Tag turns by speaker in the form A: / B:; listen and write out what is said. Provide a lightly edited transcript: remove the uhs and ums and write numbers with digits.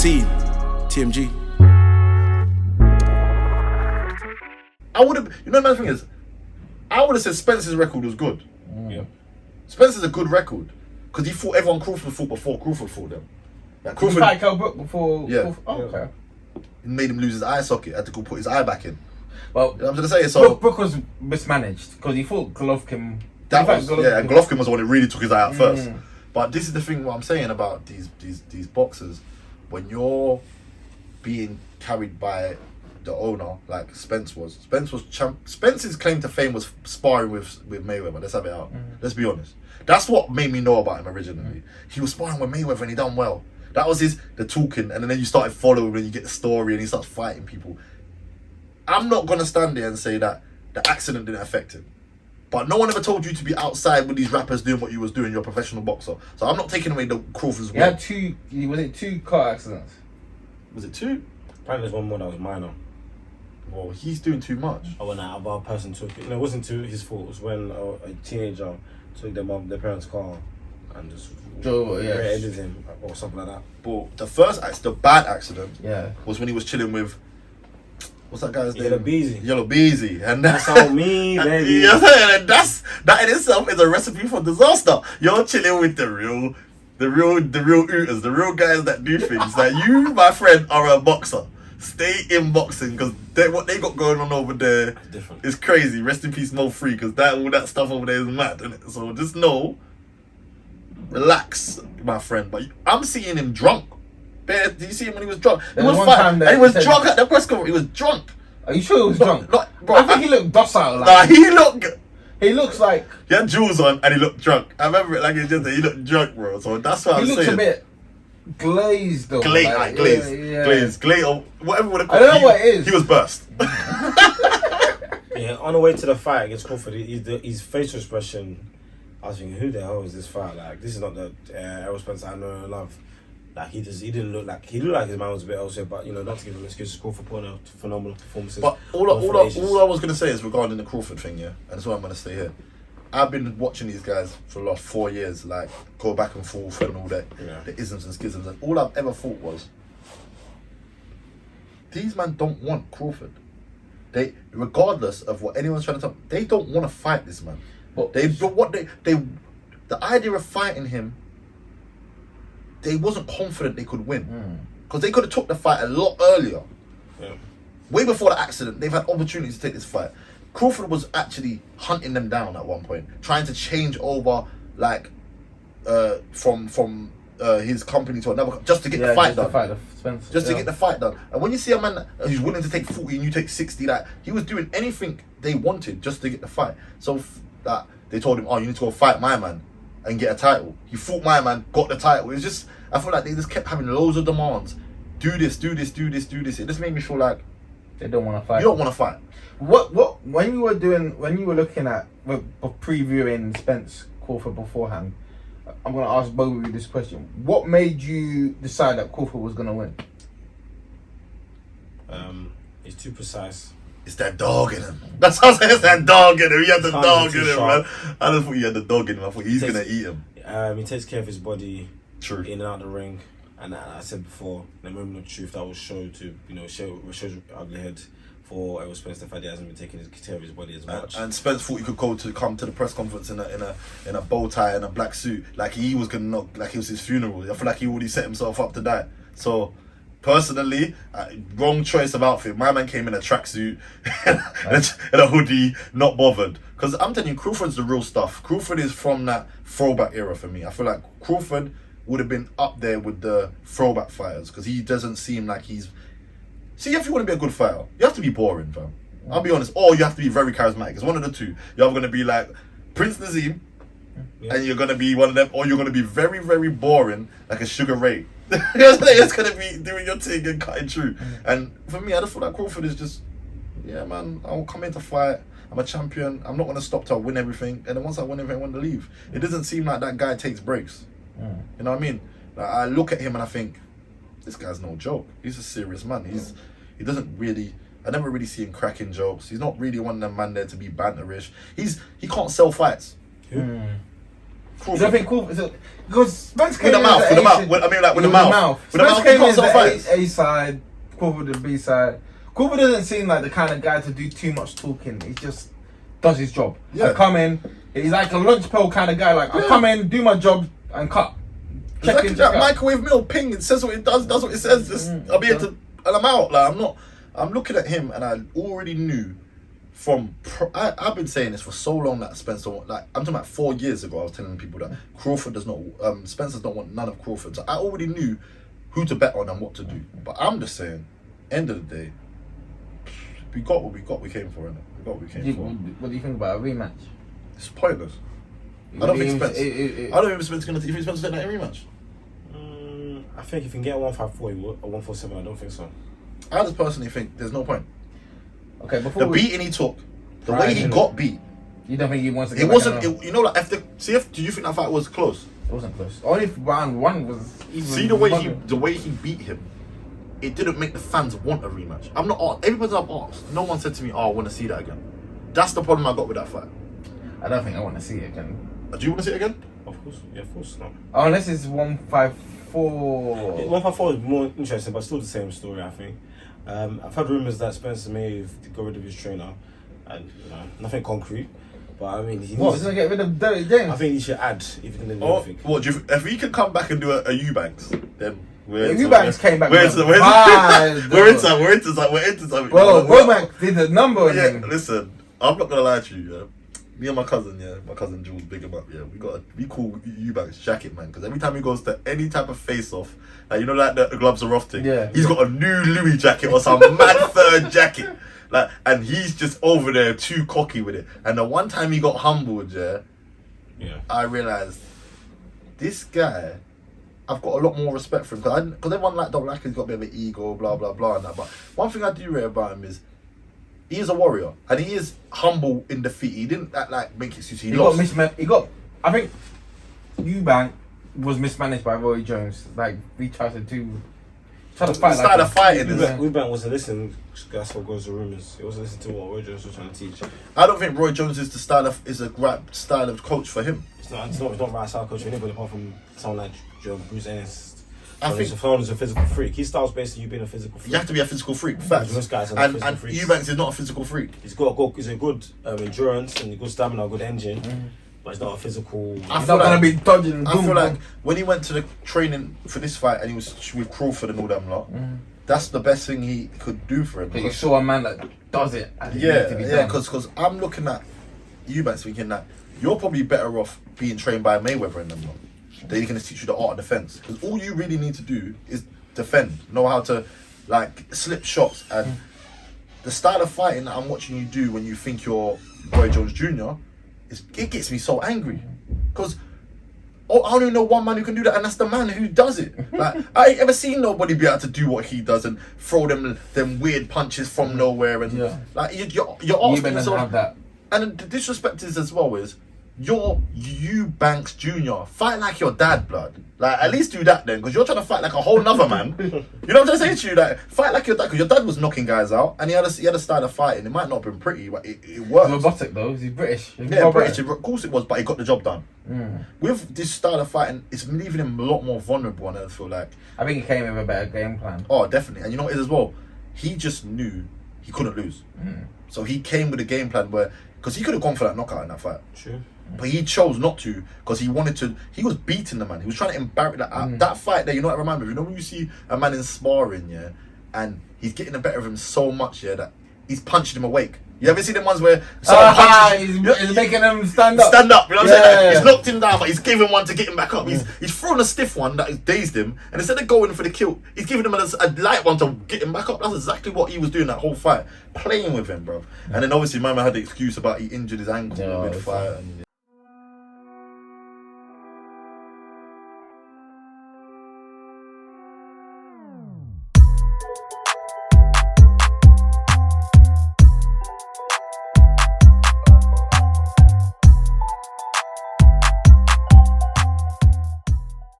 A: Team TMG.
B: I would have, you know, the thing is, I would have said Spence's record was good.
C: Yeah.
B: Spence's a good record because he fought everyone Crawford fought before Crawford fought them. Like
C: Did you fight Kell Brook before?
B: Yeah.
C: Crawford? Oh, okay.
B: It made him lose his eye socket. Had to go put his eye back in.
C: Well,
B: You know what I'm gonna say? So
C: Brook was mismanaged because he fought Golovkin.
B: that was Golovkin was the one that really took his eye out first. But this is the thing. What I'm saying about these boxers, when you're being carried by the owner, like Spence was. Spence's claim to fame was sparring with Mayweather. Let's have it out. Let's be honest. That's what made me know about him originally. He was sparring with Mayweather and he done well. That was the talking, and then you started following and you get the story and he starts fighting people. I'm not gonna stand there and say that the accident didn't affect him. But no one ever told you to be outside with these rappers doing what you was doing. You're a professional boxer. So I'm not taking away the Crawford's
C: He had two car accidents?
B: Was it 2?
D: Apparently there's one more that was minor.
B: Well, he's doing too much.
D: Or when that other person took it. No, it wasn't his fault. It was when a teenager took their parents' car and just rear-ended him or something like that.
B: But the bad accident
C: Yeah.
B: was when he was chilling with, what's that guy's name?
D: Yellow Beezy.
B: Beezy. And
D: That's on me, baby.
B: You know what I'm saying? And that in itself is a recipe for disaster. You're chilling with the real ooters, the real guys that do things. Like you, my friend, are a boxer. Stay in boxing because what they got going on over there is crazy. Rest in peace, Mo Free, because all that stuff over there is mad, isn't it? So just know, relax, my friend. But I'm seeing him drunk. Bear, did you see him when he was drunk? He was drunk at the press conference. He was drunk.
C: Are you sure he was drunk?
B: Bro,
C: I think he looked docile.
B: Nah,
C: he looks like
B: he had jewels on and he looked drunk. I remember it like it's just that he looked drunk, bro. So that's what I'm saying.
C: He looks a bit glazed though.
B: Glazed, or whatever would have
C: I don't know what it is.
B: He was burst.
D: Yeah, on the way to the fight against Crawford, his facial expression, I was thinking, who the hell is this fight? Like, this is not the Errol Spence I know and love. Like, he didn't look like his man was a bit elsewhere, but not to give him excuses, Crawford put on phenomenal performances.
B: But all I was gonna say is regarding the Crawford thing, yeah, and that's why I'm gonna stay here. I've been watching these guys for the last 4 years, like go back and forth and all that, the isms and schisms, and all I've ever thought was, these men don't want Crawford. They, regardless of what anyone's trying to tell, they don't want to fight this man. But the idea of fighting him, they wasn't confident they could win because they could have took the fight a lot earlier.
D: Yeah.
B: Way before the accident, they've had opportunities to take this fight. Crawford was actually hunting them down at one point, trying to change over from his company to another, just to get the fight done. To get the fight done. And when you see a man who's willing to take 40 and you take 60, like he was doing anything they wanted just to get the fight. So that they told him, oh, you need to go fight my man and get a title. He fought my man, got the title. It was just, I feel like they just kept having loads of demands. Do this. It just made me feel like
C: they don't want to fight.
B: You don't want to fight.
C: When you were looking at previewing Spence Crawford beforehand, I'm going to ask both of you this question. What made you decide that Crawford was going to win?
D: He's too precise.
B: It's that dog in him. That's how I say, it's that dog in him. He had the dog in him, man. I don't think he had the dog in him. I thought he's going to eat him.
D: He takes care of his body.
B: True.
D: In and out of the ring. And I said before, the moment of truth that was shown to, shows ugly head for Errol Spence, the fact he hasn't been taking care of his body as much. And
B: Spence thought he could come to the press conference in a bow tie and a black suit, like he was gonna knock, like it was his funeral. I feel like he already set himself up to die. So personally, wrong choice of outfit. My man came in a tracksuit and a hoodie, not bothered. Because I'm telling you, Crawford's the real stuff. Crawford is from that throwback era for me. I feel like Crawford would have been up there with the throwback fighters because he doesn't seem like he's. See, if you want to be a good fighter, you have to be boring, fam. I'll be honest. Or you have to be very charismatic. It's one of the two. You're going to be like Prince Nazim, and you're going to be one of them, or you're going to be very, very boring, like a Sugar Ray. You know what I'm saying? It's going to be doing your thing and cutting through. And for me, I just feel like Crawford is just, yeah, man, I'll come in to fight. I'm a champion. I'm not going to stop till I win everything. And then once I win everything, I want to leave. It doesn't seem like that guy takes breaks. You know what I mean? Like, I look at him and I think, this guy's no joke. He's a serious man. He doesn't really. I never really see him cracking jokes. He's not really one of them man there to be banterish. He can't sell fights.
C: You don't think Crawford? Because Spence came
B: With the mouth,
C: as
B: with the
C: A
B: mouth.
C: side.
B: I mean, like with the
C: Yeah,
B: mouth. With the
C: Spence
B: mouth, he
C: came
B: can't
C: as
B: stop fights.
C: the A side, Crawford the B side. Crawford doesn't seem like the kind of guy to do too much talking. He just does his job.
B: Yeah.
C: I come in. He's like a lunch pail kind of guy. Like I come in, do my job, and cut. Check
B: Exactly
C: in,
B: that
C: check out.
B: microwave meal ping. It says what it does what it says. Just I'll be able to, and I'm out. Like I'm looking at him, and I already knew from. I've been saying this for so long that Spencer, like I'm talking about 4 years ago, I was telling people that Crawford does not. Spencer don't want none of Crawford. So I already knew who to bet on and what to do. But I'm just saying, end of the day, we got what we got. We came for, innit? We got what we came for.
C: What do you think about a rematch?
B: It's pointless. I don't think Spence. I don't think Spencer's gonna. You think Spencer's gonna take that rematch?
D: I think if you can get 154 or 147, I don't think so.
B: I just personally think there's no point.
C: Okay, before
B: The beating he took, the way he got beat,
C: you don't think he wants to?
B: it
C: Get
B: wasn't.
C: back on?
B: You know, like after. See, if do you think that fight was close?
C: It wasn't close. Only round one was. Even
B: See the way he beat him. It didn't make the fans want a rematch. I'm not. Everybody I've asked, no one said to me, "Oh, I want to see that again." That's the problem I got with that fight.
C: I don't think I want to see it again.
B: Do you want to see it again?
D: Of course, yeah, of course not.
C: Unless it's 154.
D: 154 is more interesting, but still the same story, I think. I've heard rumours that Spencer may got rid of his trainer, and nothing concrete. But I mean,
C: What? He's gonna get rid of Derek James?
D: I think he should add if he didn't do
B: Or
D: anything.
B: what? Do you, if he can come back and do a Eubanks, then we're
C: If Eubanks came back,
B: We're into something.
C: Well, Womack did a number on
B: Yeah,
C: him.
B: listen, I'm not gonna lie to you. Yeah, me and my cousin, Jules, big him up. Yeah, we call Eubanks jacket man because every time he goes to any type of face off, like you know, like the gloves are off thing.
C: Yeah,
B: he's got a new Louis jacket or some mad third jacket. Like, and he's just over there too cocky with it. And the one time he got humbled, yeah, I realized this guy. I've got a lot more respect for him because everyone don't like him. He's got a bit of an ego, blah blah blah, and that. But one thing I do rate about him is he is a warrior and he is humble in defeat. He didn't act like make excuses. He lost.
C: I think Eubank was mismanaged by Roy Jones. Like we tried to fight.
B: Started fighting.
D: Eubank wasn't listening. That's what goes to rumours. He wasn't listening to what Roy Jones was trying to teach.
B: I don't think Roy Jones is a right style of coach for him.
D: It's not right style coach for anybody apart from someone like Bruce Ennis.
B: I think
D: someone who's a physical freak. His style's based on you being a physical freak.
B: you have to be a physical freak. Facts.
D: Most guys are
B: And
D: physical freaks.
B: Eubanks is not a physical freak.
D: He's a good endurance and a good stamina, a good engine, but he's not a physical.
C: He's not gonna be dodging.
B: I feel like when he went to the training for this fight and he was with Crawford and all them lot, that's the best thing he could do for him.
C: But you saw a man that does it. And it needs to be done.
B: Because I'm looking at Eubanks thinking that you're probably better off being trained by Mayweather and them lot. They're going to teach you the art of defense. Because all you really need to do is defend, know how to slip shots, and the style of fighting that I'm watching you do when you think you're Roy Jones Jr. It gets me so angry because I only know one man who can do that, and that's the man who does it. Like I ain't ever seen nobody be able to do what he does and throw them weird punches from nowhere and like you're asking yourself.
C: Have that.
B: And the disrespect is as well is you're Eubanks Jr. Fight like your dad, blood. Like at least do that then, because you're trying to fight like a whole nother man. You know what I'm trying to say to you? Like fight like your dad, because your dad was knocking guys out, and he had a style of fighting. It might not have been pretty, but it worked.
C: He's robotic though. He's British.
B: British. Of course it was, but he got the job done. With this style of fighting, it's leaving him a lot more vulnerable, and I feel like.
C: I think he came with a better game plan.
B: Oh, definitely. And you know what it is as well? He just knew he couldn't lose. So he came with a game plan because he could have gone for that knockout in that fight.
D: True.
B: But he chose not to because he wanted to. He was beating the man. He was trying to embarrass that fight there. You know what I remember? You know when you see a man in sparring, and he's getting the better of him so much, that he's punching him awake. You ever see them ones where
C: he's making him stand up?
B: Stand up, you know what I'm saying? He's knocked him down, but he's giving one to get him back up. He's thrown a stiff one that has dazed him, and instead of going for the kill, he's giving him a light one to get him back up. That's exactly what he was doing that whole fight, playing with him, bro. And then obviously, my man had the excuse about he injured his ankle mid-fight. And